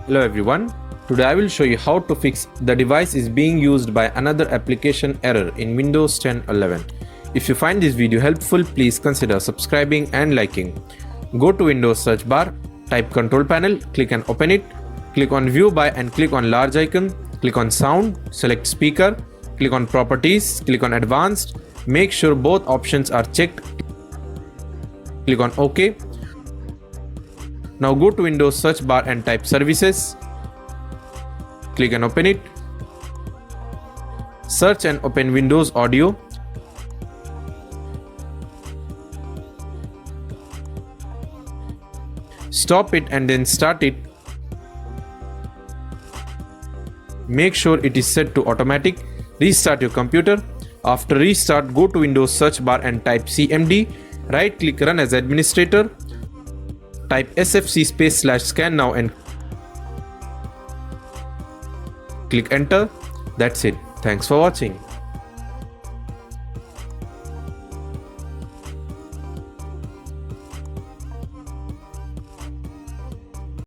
Hello everyone, today I will show you how to fix the device is being used by another application error in Windows 10 11. If you find this video helpful, please consider subscribing and liking. Go to Windows search bar, type control panel, click and open it, click on view by and click on large icon, click on sound, select speaker, click on properties, click on advanced, make sure both options are checked, click on OK. Now go to Windows search bar and type services, click and open it, search and open Windows Audio, stop it and then start it. Make sure it is set to automatic. Restart your computer. After restart, go to Windows search bar and type CMD, right click run as administrator, type sfc/scan now and click enter. That's it. Thanks for watching.